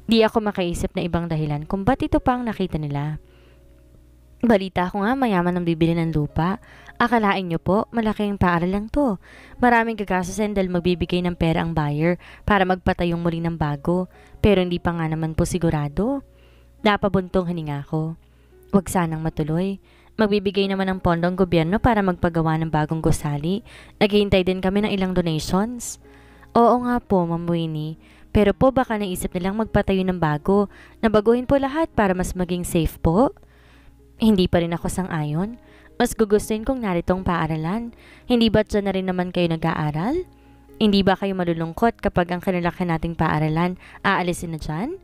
Di ako makaisip na ibang dahilan kung ba't ito pa ang nakita nila. Balita ko nga mayaman ang bibili ng lupa. Akalain nyo po, malaking paaral lang to. Maraming gagastusin dahil magbibigay ng pera ang buyer para magpatayong muli ng bago. Pero hindi pa nga naman po sigurado. Napabuntong hininga ko. Huwag sanang matuloy. Magbibigay naman ng pondo ang gobyerno para magpagawa ng bagong gusali. Naghihintay din kami ng ilang donations. Oo nga po, Ma'am Winnie. Pero po baka naisip nilang magpatayo ng bago. Nabaguhin po lahat para mas maging safe po. Hindi pa rin ako sang-ayon. Mas gugustuhin kong naritong paaralan. Hindi ba't dyan na rin naman kayo nag-aaral? Hindi ba kayo malulungkot kapag ang kinalaki nating paaralan aalisin na dyan?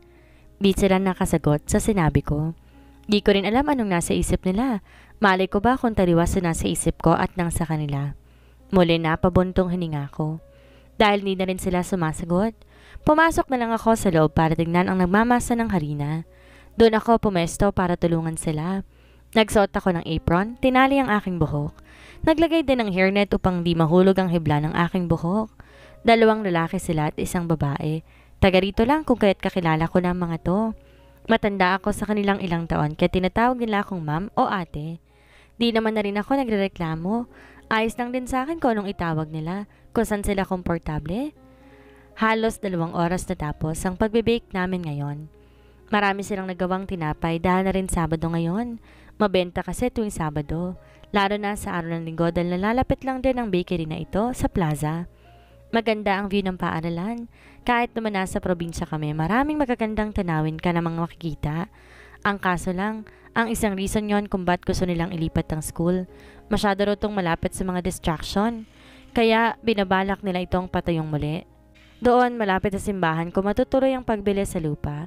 Di sila nakasagot sa sinabi ko. Di ko rin alam anong nasa isip nila. Malay ko ba kung taliwas na nasa isip ko at nang sa kanila. Muli na pabuntong hininga ko. Dahil hindi na rin sila sumasagot, pumasok na lang ako sa loob para tignan ang nagmamasa ng harina. Doon ako pumesto para tulungan sila. Nagsuot ako ng apron, tinali ang aking buhok. Naglagay din ng hairnet upang di mahulog ang hibla ng aking buhok. 2 lalaki sila at 1 babae. Taga rito lang kung kaya't kakilala ko na mga to. Matanda ako sa kanilang ilang taon kaya tinatawag nila akong ma'am o ate. Di naman na rin ako nagrereklamo. Ayos lang din sa akin kung anong itawag nila, kung saan sila komportable. Halos 2 oras na tapos ang pagbe-bake namin ngayon. Marami silang nagawang tinapay dahil na rin Sabado ngayon. Mabenta kasi tuwing Sabado, lalo na sa araw ng Linggo dahil nalalapit lang din ang bakery na ito sa plaza. Maganda ang view ng paaralan. Kahit naman nasa probinsya kami, maraming magagandang tanawin ka namang makikita. Ang kaso lang, ang isang reason yon kung ba't gusto nilang ilipat ang school. Masyado raw itong malapit sa mga distraction. Kaya binabalak nila itong patayong muli. Doon, malapit sa simbahan kung matutuloy ang pagbili sa lupa.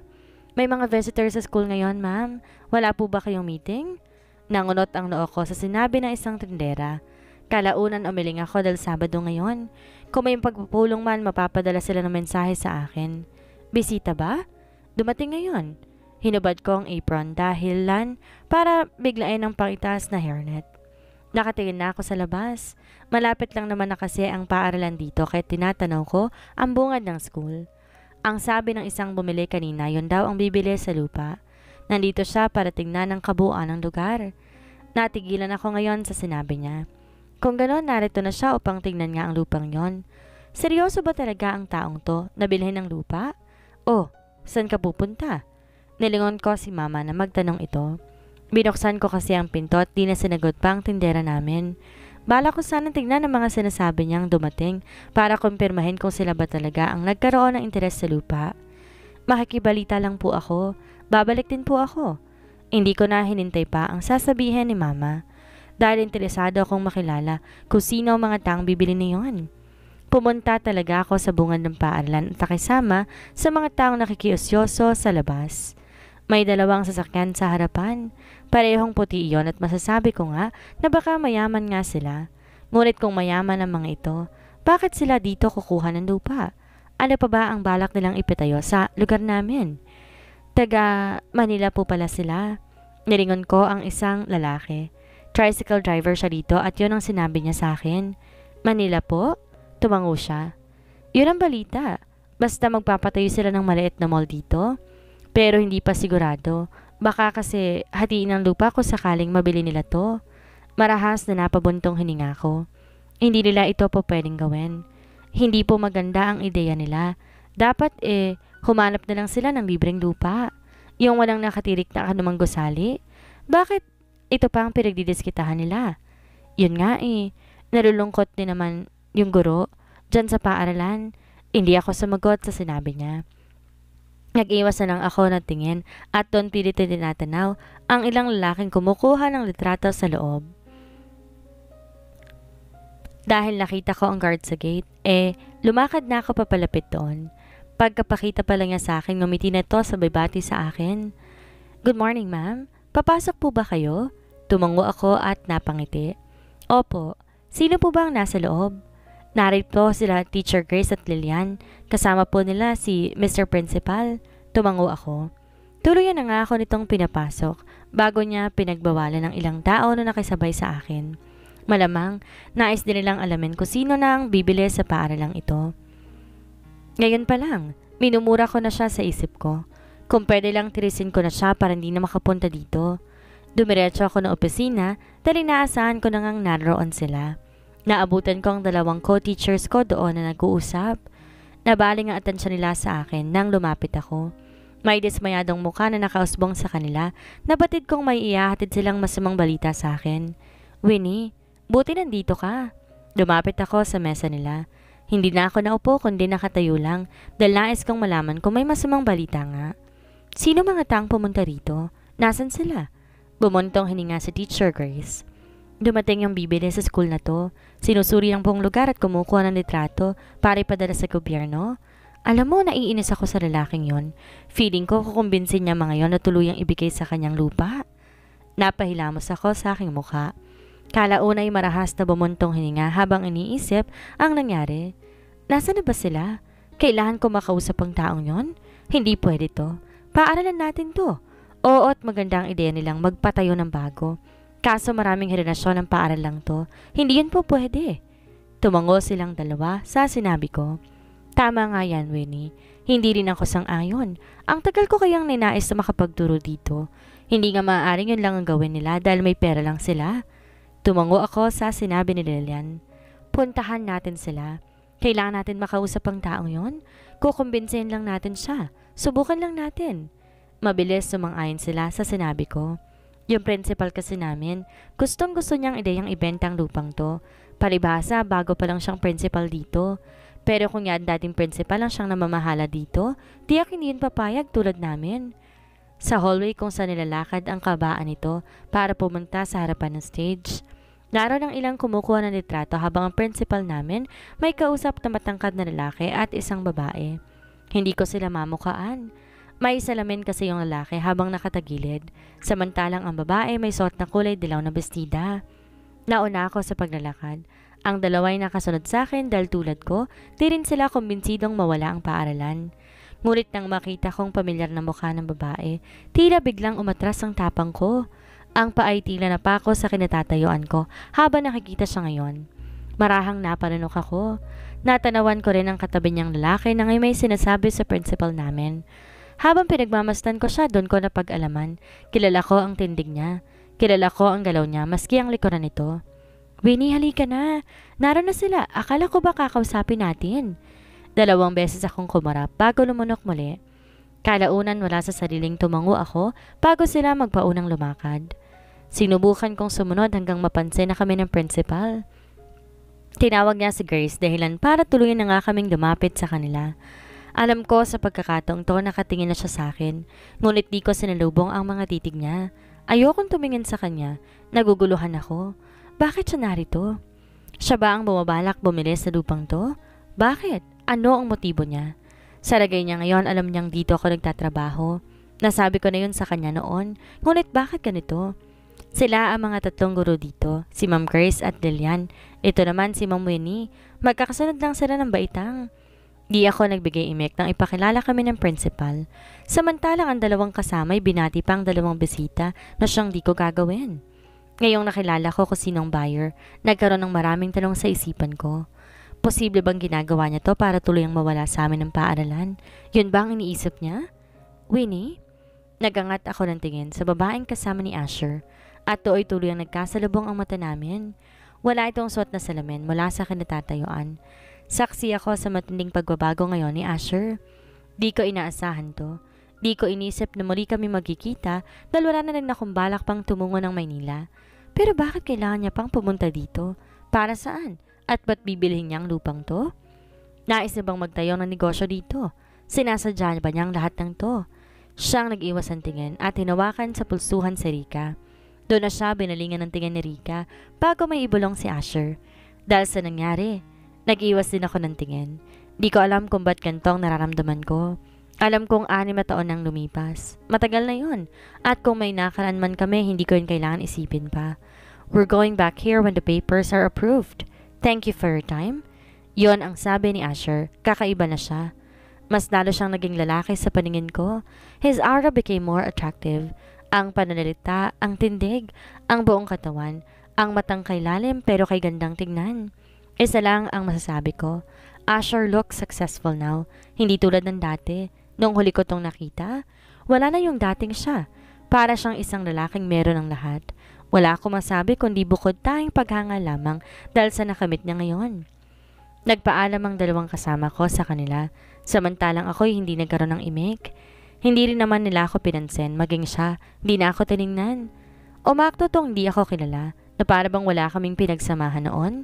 May mga visitors sa school ngayon, ma'am. Wala po ba kayong meeting? Nangunot ang noo ko sa sinabi ng isang tindera. Kalaunan umiling ako dahil Sabado ngayon. Kung may pagpupulong man, mapapadala sila ng mensahe sa akin. Bisita ba? Dumating ngayon. Hinubad ko ang apron dahil lan para biglain ang pangitaas na hairnet. Nakatingin na ako sa labas. Malapit lang naman na kasi ang paaralan dito kaya tinatanaw ko ang bungad ng school. Ang sabi ng isang bumili kanina, yun daw ang bibili sa lupa. Nandito siya para tingnan ang kabuuan ng lugar. Natigilan ako ngayon sa sinabi niya. Kung ganon, narito na siya upang tingnan nga ang lupang yon. Seryoso ba talaga ang taong to na bilhin ng lupa? Oh, saan ka pupunta? Nilingon ko si mama na magtanong ito. Binuksan ko kasi ang pinto at di na sinagot pa ang tindera namin. Bala ko sana tingnan ang mga sinasabi niyang dumating para kumpirmahin kung sila ba talaga ang nagkaroon ng interes sa lupa. Makikibalita lang po ako. Babalik din po ako. Hindi ko na hinintay pa ang sasabihin ni mama. Dahil interesado akong makilala kung sino ang mga taong bibili niyon. Pumunta talaga ako sa bungad ng paaralan at nakisama sa mga taong nakikiusyoso sa labas. May 2 sasakyan sa harapan. Parehong puti iyon at masasabi ko nga na baka mayaman nga sila. Ngunit kung mayaman ang mga ito, bakit sila dito kukuha ng lupa? Ano pa ba ang balak nilang ipitayo sa lugar namin? Taga Manila po pala sila. Nilingon ko ang isang lalaki. Tricycle driver siya dito at yun ang sinabi niya sa akin. Manila po? Tumango siya. Yun ang balita. Basta magpapatayo sila ng maliit na mall dito. Pero hindi pa sigurado. Baka kasi hatiin ang lupa kung sakaling mabili nila to. Marahas na napabuntong hininga ko. Hindi nila ito po pwedeng gawin. Hindi po maganda ang ideya nila. Dapat humanap na lang sila ng libreng lupa. Yung walang nakatirik na anumang gusali. Bakit ito pa ang pinagdidiskitahan nila? Yun nga nalulungkot din naman yung guro dyan sa paaralan. Hindi ako sumagot sa sinabi niya. Nag-iwas na lang ako ng tingin at doon pilit na tinatanaw ang ilang lalaking kumukuha ng litrato sa loob. Dahil nakita ko ang guard sa gate, lumakad na ako papalapit doon. Pagkapakita pa lang niya sa akin, ngumiti na to sabay bati sa akin. Good morning, ma'am. Papasok po ba kayo? Tumango ako at napangiti. Opo. Sino po ba ang nasa loob? Narito sila Teacher Grace at Lilian. Kasama po nila si Mr. Principal. Tumango ako. Tuluyan na nga ako nitong pinapasok bago niya pinagbawalan ng ilang tao na nakisabay sa akin. Malamang, nais din nilang alamin kung sino na ang bibili sa paaralang ito. Ngayon pa lang, minumura ko na siya sa isip ko. Kung pwede lang tirisin ko na siya para hindi na makapunta dito. Dumiretso ako ng opisina dahil inaasahan ko na ngang naroon sila. Naabutan ko ang dalawang co-teachers ko doon na nag-uusap. Nabaling ang atensyon nila sa akin nang lumapit ako. May dismayadong mukha na nakausbong sa kanila, nabatid kong may ihahatid silang masamang balita sa akin. Winnie, buti nandito ka. Lumapit ako sa mesa nila. Hindi na ako naupo kundi nakatayo lang dahil nais kong malaman kung may masamang balita nga. Sino mga taong pumunta rito? Nasaan sila? Bumuntong hininga si Teacher Grace. Dumating yung bibili sa school na to. Sinusuri ang buong lugar at kumukuha ng litrato para ipadala sa gobyerno. Alam mo, naiinis ako sa lalaking yon. Feeling ko kukumbinsin niya mga yon na tuluyang ibigay sa kanyang lupa. Napahilamos ako sa aking mukha. Kalaunay marahas na bumuntong hininga habang iniisip ang nangyari. Nasaan na ba sila? Kailangan ko makausap ang taong yon? Hindi pwede to. Paaralan natin to. Oo, at magandang ideya nilang magpatayo ng bago. Kaso maraming herenasyon ng paaral lang to. Hindi yun po pwede. Tumango silang dalawa sa sinabi ko. Tama nga yan, Winnie. Hindi rin ako sang-ayon. Ang tagal ko kayang ninais na makapagturo dito. Hindi nga maaaring yun lang ang gawin nila dahil may pera lang sila. Tumango ako sa sinabi ni Lilian. Puntahan natin sila. Kailangan natin makausap ang taong yon. Kukumbinsin lang natin siya. Subukan lang natin. Mabilis sumang-ayon sila sa sinabi ko. Yung principal kasi namin, gustong gusto niyang ideyang ibenta ang lupang to. Palibhasa, bago pa lang siyang principal dito. Pero kung yan dating principal lang siyang namamahala dito, tiyak hindi yun papayag tulad namin. Sa hallway kung saan nilalakad ang kabaan nito para pumunta sa harapan ng stage. Naroon ang ilang kumukuha ng litrato habang ang principal namin may kausap na matangkad na lalaki at isang babae. Hindi ko sila mamukaan. May salamin kasi yung lalaki habang nakatagilid, samantalang ang babae may suot na kulay dilaw na bestida. Nauna ako sa paglalakad. Ang dalawa'y nakasunod sa akin dahil tulad ko, di rin sila kumbinsidong mawala ang paaralan. Ngunit nang makita kong pamilyar na mukha ng babae, tila biglang umatras ang tapang ko. Ang paay tila na pa ako sa kinatatayuan ko habang nakikita siya ngayon. Marahang napanunok ako. Natanawan ko rin ang katabi niyang lalaki na ngayon may sinasabi sa principal namin. Habang pinagmamasdan ko siya, doon ko napag-alaman. Kilala ko ang tindig niya. Kilala ko ang galaw niya, maski ang likuran nito. Winnie, halika na. Naroon na sila. Akala ko ba kakausapin natin? 2 beses akong kumarap bago lumunok muli. Kalaunan wala sa sariling tumango ako bago sila magpaunang lumakad. Sinubukan kong sumunod hanggang mapansin na kami ng principal. Tinawag niya si Grace dahilan para tuluyan na nga kaming lumapit sa kanila. Alam ko sa pagkakataong to nakatingin na siya sa akin, ngunit di ko sinalubong ang mga titig niya. Ayokong tumingin sa kanya. Naguguluhan ako. Bakit siya narito? Siya ba ang bumabalak bumili sa lupang to? Bakit? Ano ang motibo niya? Sa lagay niya ngayon, alam niyang dito ako nagtatrabaho. Nasabi ko na yun sa kanya noon. Ngunit bakit ganito? Sila ang mga 3 guro dito, si Ma'am Grace at Lilian. Ito naman si Ma'am Winnie. Magkakasunod lang sila ng baitang. Di ako nagbigay imek nang ipakilala kami ng principal. Samantalang ang 2 kasama'y binati pa ang 2 bisita na siyang di ko gagawin. Ngayong nakilala ko kung sinong buyer, nagkaroon ng maraming tanong sa isipan ko. Posible bang ginagawa niya to para tuluyang mawala sa amin ng paaralan? Yun ba ang iniisip niya? Winnie? Nagangat ako ng tingin sa babaeng kasama ni Asher at tuloy tuluyang nagkasalubong ang mata namin. Wala itong suot na salamin mula sa kinatatayuan. Saksi ako sa matinding pagbabago ngayon ni Asher. Di ko inaasahan to. Di ko inisip na muli kami magkikita dahil wala na rin akong balak pang tumungo ng Maynila. Pero bakit kailangan niya pang pumunta dito? Para saan? At ba't bibilihin niya ang lupang to? Nais na bang magtayo ng negosyo dito? Sinasadya ba niyang lahat ng to? Siyang nag-iwas ng tingin at hinawakan sa pulsuhan si Rika. Doon na siya binalingan ng tingin ni Rika bago may ibulong si Asher. Dahil sa nangyari, nag-iwas din ako ng tingin. Di ko alam kung ba't gantong nararamdaman ko. Alam kong 6 na taon nang lumipas. Matagal na yun. At kung may nakaraan man kami, hindi ko yun kailangan isipin pa. We're going back here when the papers are approved. Thank you for your time. Yon ang sabi ni Asher. Kakaiba na siya. Mas lalo siyang naging lalaki sa paningin ko. His aura became more attractive. Ang pananalita, ang tindig, ang buong katawan, ang matang kay lalim pero kay gandang tignan. Isa lang ang masasabi ko. Asher looks successful now. Hindi tulad ng dati. Nung huli ko tong nakita, wala na yung dating siya. Para siyang isang lalaking meron ng lahat. Wala akong masabi kundi bukod tayong paghanga lamang dahil sa nakamit niya ngayon. Nagpaalam ang dalawang kasama ko sa kanila, samantalang ako'y hindi nagkaroon ng imik. Hindi rin naman nila ako pinansin, maging siya, di na ako tiningnan. Umakto tong hindi ako kilala, na para bang wala kaming pinagsamahan noon.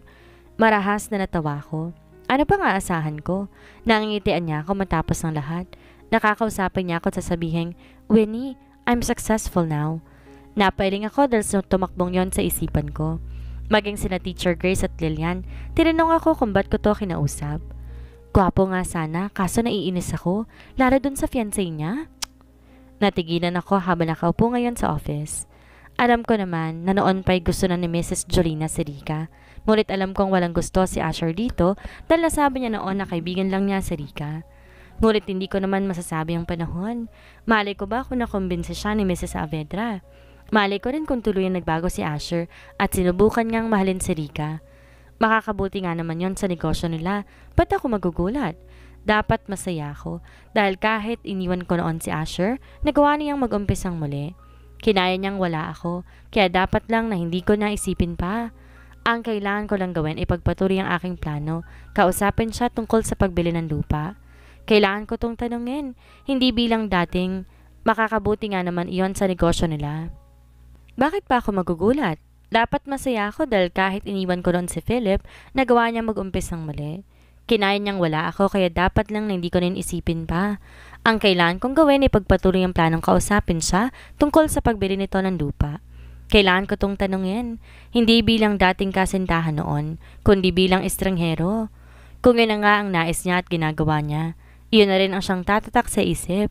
Marahas na natawa ko. Ano pang aasahan ko? Nangingitian niya ako matapos ng lahat. Nakakausapin niya ako at sasabihin, Winnie, I'm successful now. Napailing ako dahil tumakbong yon sa isipan ko. Maging sina Teacher Grace at Lilian, tinanong ako kung ba't ko to kinausap. Gwapo nga sana, kaso naiinis ako, lalo dun sa fiancé niya. Natigilan ako habang nakaupo ngayon sa office. Alam ko naman na noon pa'y gusto na ni Mrs. Jolina si Rika. Ngunit alam kong walang gusto si Asher dito dahil nasabi niya noon na kaibigan lang niya si Rika. Ngunit hindi ko naman masasabi ang panahon. Malay ko ba kung nakumbinsi siya ni Mrs. Saavedra? Malay ko rin kung tuluyang nagbago si Asher at sinubukan niyang mahalin si Rika. Makakabuti nga naman yon sa negosyo nila. Ba't ako magugulat? Dapat masaya ako dahil kahit iniwan ko noon si Asher, nagawa niyang mag-umpisang muli. Kinaya niyang wala ako, kaya dapat lang na hindi ko naisipin pa. Ang kailangan ko lang gawin ay pagpatuloy ang aking plano, kausapin siya tungkol sa pagbili ng lupa. Kailangan ko tong tanungin, hindi bilang dating, makakabuti nga naman iyon sa negosyo nila. Bakit pa ako magugulat? Dapat masaya ako dahil kahit iniwan ko noon si Philip, nagawa niya mag-umpisang muli. Kinaya niyang wala ako kaya dapat lang na hindi ko rin isipin pa. Ang kailangan kong gawin ay pagpatuloy ang planong kausapin siya tungkol sa pagbili nito ng lupa. Kailangan ko tong tanungin, hindi bilang dating kasintahan noon, kundi bilang estranghero. Kung yun na nga ang nais niya at ginagawa niya, iyon na rin ang siyang tatatak sa isip.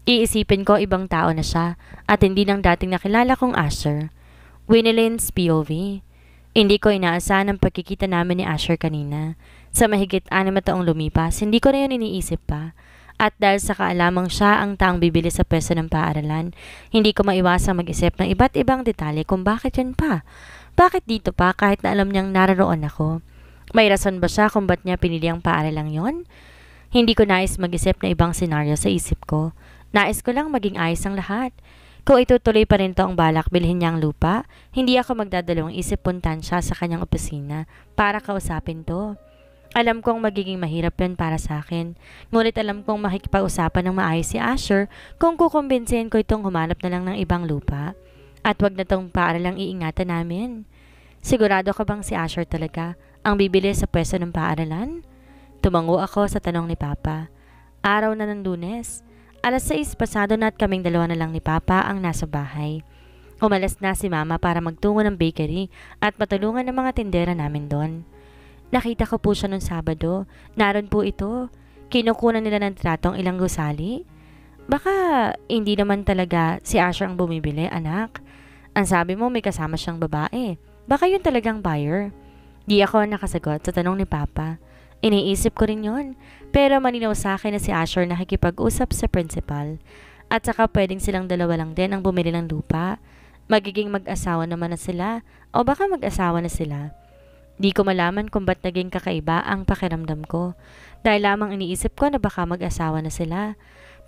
Iisipin ko ibang tao na siya at hindi nang dating nakilala kong Asher. Winnie Lynn's POV. Hindi ko inaasahan ang pagkikita namin ni Asher kanina. Sa mahigit 6 na taong lumipas, hindi ko na yun iniisip pa. At dahil sa kaalamang siya ang taong bibili sa pwesto ng paaralan, hindi ko maiwasang mag-isip ng iba't ibang detalye kung bakit yun pa. Bakit dito pa kahit na alam niyang naroon ako? May rason ba siya kung ba't niya pinili ang paaralang yon? Hindi ko nais mag-isip na ibang senaryo sa isip ko. Nais ko lang maging ayos ang lahat. Kung itutuloy pa rin to ang balak bilhin niya ang lupa, hindi ako magdadalawang isip puntan siya sa kanyang opisina para kausapin to. Alam kong magiging mahirap yun para sa akin. Ngunit alam kong makikipag-usapan ng maayos si Asher kung kukumbinsihin ko itong humanap na lang ng ibang lupa. At wag na tong paaralang iingatan namin. Sigurado ka bang si Asher talaga ang bibili sa pwesto ng paaralan? Tumango ako sa tanong ni Papa. Araw na ng Lunes. 6:00 pasado na at kaming dalawa na lang ni Papa ang nasa bahay. Umalas na si Mama para magtungo ng bakery at matulungan ng mga tindera namin doon. Nakita ko po siya noong Sabado. Naroon po ito. Kinukunan nila ng tratong ilang gusali. Baka hindi naman talaga si Asher ang bumibili, anak. Ang sabi mo may kasama siyang babae. Baka yun talagang buyer. Di ako nakasagot sa tanong ni Papa. Iniisip ko rin yon. Pero malinaw sa akin na si Asher nakikipag-usap sa principal. At saka pwedeng silang dalawa lang din ang bumili ng lupa. Magiging mag-asawa naman na sila o baka mag-asawa na sila. Di ko malaman kung ba't naging kakaiba ang pakiramdam ko. Dahil lamang iniisip ko na baka mag-asawa na sila.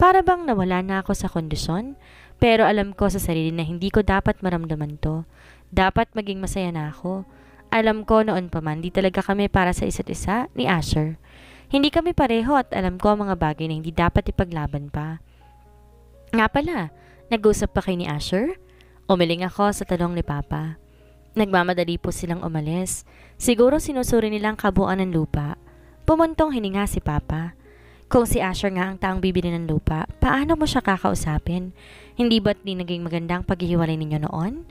Para bang nawala na ako sa kondisyon. Pero alam ko sa sarili na hindi ko dapat maramdaman to. Dapat maging masaya na ako. Alam ko noon pa man, di talaga kami para sa isa't isa ni Asher. Hindi kami pareho at alam ko ang mga bagay na hindi dapat ipaglaban pa. Nga pala, nag-usap pa kayo ni Asher? Umiling ako sa tanong ni Papa. Nagmamadali po silang umalis. Siguro sinusuri nilang kabuuan ng lupa. Pumuntong hininga si Papa. Kung si Asher nga ang taong bibili ng lupa, paano mo siya kakausapin? Hindi ba't di naging magandang paghihiwalay ninyo noon?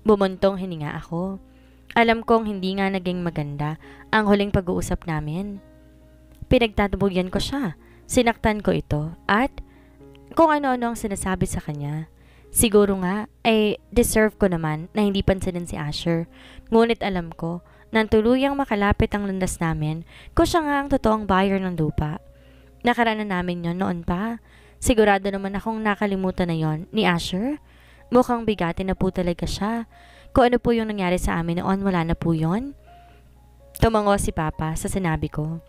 Bumuntong hininga ako. Alam kong hindi nga naging maganda ang huling pag-uusap namin. Pinagtatabuyan ko siya. Sinaktan ko ito at kung ano-ano ang sinasabi sa kanya. Siguro nga ay deserve ko naman na hindi pansinin si Asher. Ngunit alam ko nang tuluyang makalapit ang landas namin kung siya nga ang totoong buyer ng lupa. Nakaraanan namin yon noon pa. Sigurado naman akong nakalimutan na yon ni Asher. Mukhang bigatin na po talaga siya. Kung ano po yung nangyari sa amin noon, wala na po yon. Tumango si Papa sa sinabi ko.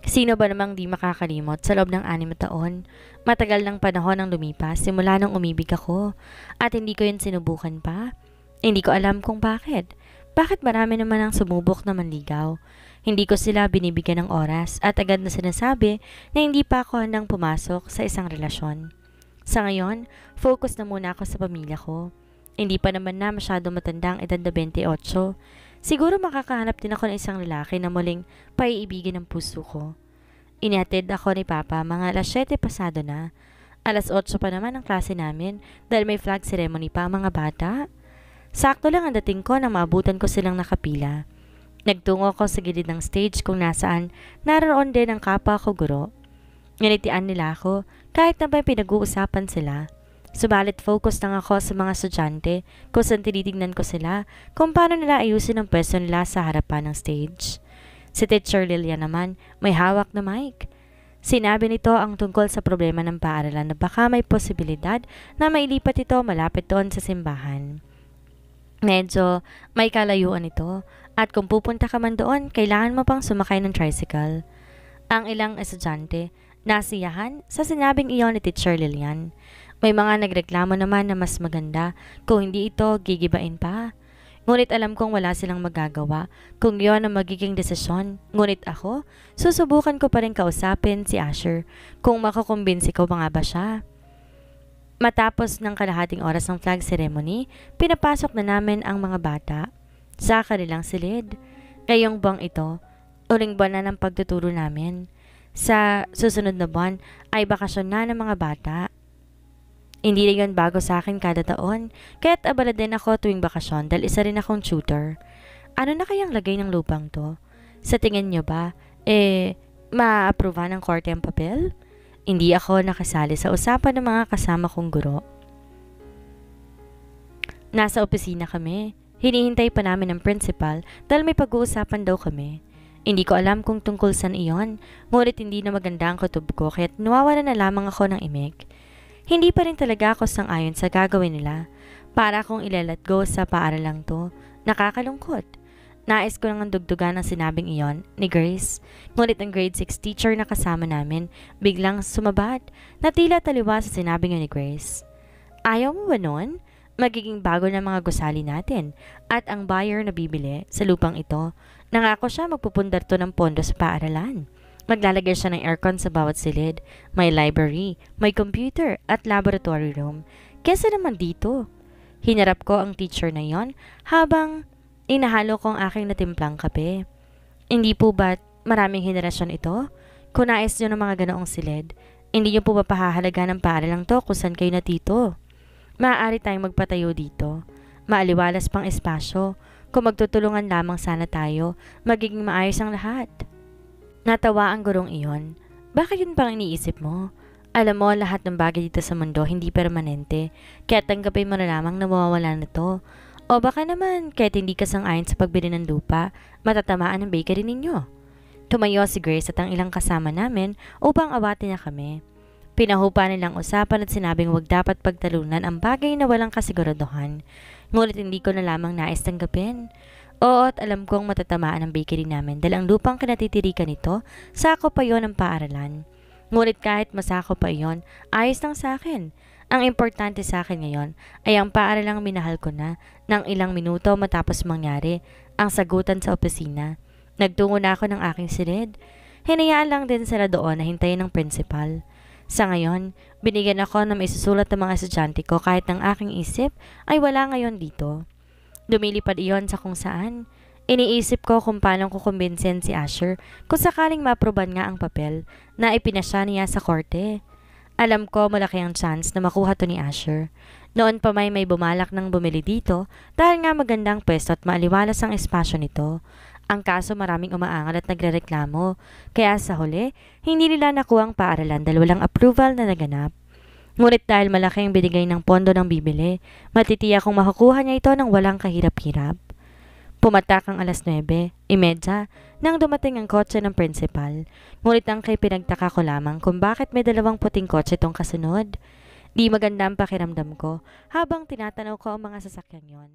Sino ba namang di makakalimot sa loob ng 6 na taon? Matagal ng panahon ang lumipas simula nang umibig ako at hindi ko yun sinubukan pa. Hindi ko alam kung bakit. Bakit marami naman ang sumubok na manligaw? Hindi ko sila binibigyan ng oras at agad na sinasabi na hindi pa ako handang pumasok sa isang relasyon. Sa ngayon, focus na muna ako sa pamilya ko. Hindi pa naman na masyado matanda ang edad na 28. Siguro makakahanap din ako ng isang lalaki na muling paiibigin ng puso ko. Inihatid ako ni Papa mga alas 7 pasado na. Alas 8 pa naman ang klase namin dahil may flag ceremony pa ang mga bata. Sakto lang ang dating ko nang maabutan ko silang nakapila. Nagtungo ako sa gilid ng stage kung nasaan naroon din ang kapwa ko guro. Nganitian nila ako kahit na may pinag-uusapan sila. Subalit focus lang ako sa mga estudyante kung saan tinitignan ko sila kung paano nila ayusin ang pwesto nila sa harapan ng stage. Si Teacher Lilian naman may hawak na mic. Sinabi nito ang tungkol sa problema ng paaralan na baka may posibilidad na mailipat ito malapit doon sa simbahan. Medyo may kalayuan ito at kung pupunta ka man doon, kailangan mo pang sumakay ng tricycle. Ang ilang estudyante nasiyahan sa sinabing iyon ni Teacher Lilian. May mga nagreklamo naman na mas maganda kung hindi ito gigibain pa. Ngunit alam kong wala silang magagawa kung iyon ang magiging desisyon. Ngunit ako, susubukan ko pa rin kausapin si Asher kung makukumbinsi ko nga ba siya. Matapos ng kalahating oras ng flag ceremony, pinapasok na namin ang mga bata sa kanilang silid. Ngayong buwang ito, uling buwan na ng pagtuturo namin. Sa susunod na buwan ay bakasyon na ng mga bata. Hindi rin yun bago sa akin kada taon, kaya't abala din ako tuwing bakasyon dahil isa rin akong tutor. Ano na kayang lagay ng lupang to? Sa tingin nyo ba, ma-approva ng korte ang papel? Hindi ako nakasali sa usapan ng mga kasama kong guro. Nasa opisina kami. Hinihintay pa namin ng principal dahil may pag-uusapan daw kami. Hindi ko alam kung tungkol saan iyon, ngunit hindi na maganda ang kutob ko kaya't nawawala na lamang ako ng imik. Hindi pa rin talaga ako sang-ayon sa gagawin nila. Para akong ilalat go sa paaralang to. Nakakalungkot. Nais ko nang dugdugan ang sinabing iyon ni Grace. Ngunit ang grade 6 teacher na kasama namin biglang sumabat na tila taliwa sa sinabing ni Grace. Ayaw mo ba nun? Magiging bago na mga gusali natin at ang buyer na bibili sa lupang ito. Nangako siya magpupundar to ng pondo sa paaralan. Maglalagay siya ng aircon sa bawat silid, may library, may computer at laboratory room. Kesa naman dito. Hinarap ko ang teacher na yon habang inahalo ko ang aking natimplang kape. Hindi po ba maraming henerasyon ito? Kung nais nyo ng mga ganoong silid, hindi nyo po ba pahahalaga ng paaralang to kung saan kayo natito? Maaari tayong magpatayo dito. Maaliwalas pang espasyo. Kung magtutulungan lamang sana tayo, magiging maayos ang lahat. Natawa ang gurong iyon. Bakit yun pang iniisip mo? Alam mo, lahat ng bagay dito sa mundo hindi permanente, kaya tanggapin mo na lamang na mawawala na to. O baka naman, kahit hindi ka sang-ayon sa pagbili ng lupa, matatamaan ang bakery ninyo. Tumayo si Grace at ang ilang kasama namin upang awatin na kami. Pinahupa nilang usapan at sinabing wag dapat pagtalunan ang bagay na walang kasiguraduhan. Ngunit hindi ko na lamang nais tanggapin. Oo, at alam kong matatamaan ang bakery namin dahil ang lupang kinatitirikan nito, sako pa yon ng paaralan. Ngunit kahit masako pa yon, ayos lang sa akin. Ang importante sa akin ngayon ay ang paaralang minahal ko na ng ilang minuto matapos mangyari ang sagutan sa opisina. Nagtungo na ako ng aking silid. Hinayaan lang din sila doon na hintayin ng principal. Sa ngayon, binigyan ako na maisusulat ng mga estudyante ko kahit ang aking isip ay wala ngayon dito. Lumilipad iyon sa kung saan. Iniisip ko kung paano kukumbinsin si Asher kung sakaling maaproban nga ang papel na ipinasya niya sa korte. Alam ko malaki ang chance na makuha to ni Asher. Noon pa may bumalak ng bumili dito dahil nga magandang pwesto at maaliwalas ang espasyo nito. Ang kaso maraming umaangal at nagrereklamo, kaya sa huli, hindi nila nakuha ang paaralan dahil walang approval na naganap. Ngunit dahil malaki ang binigay ng pondo ng bibili, matitiyak kung makukuha niya ito ng walang kahirap-hirap. Pumatak ang alas 9:30 nang dumating ang kotse ng principal. Ngunit ang kay pinagtaka ko lamang kung bakit may 2 puting kotse itong kasunod. Di maganda ang pakiramdam ko habang tinatanaw ko ang mga sasakyang yon.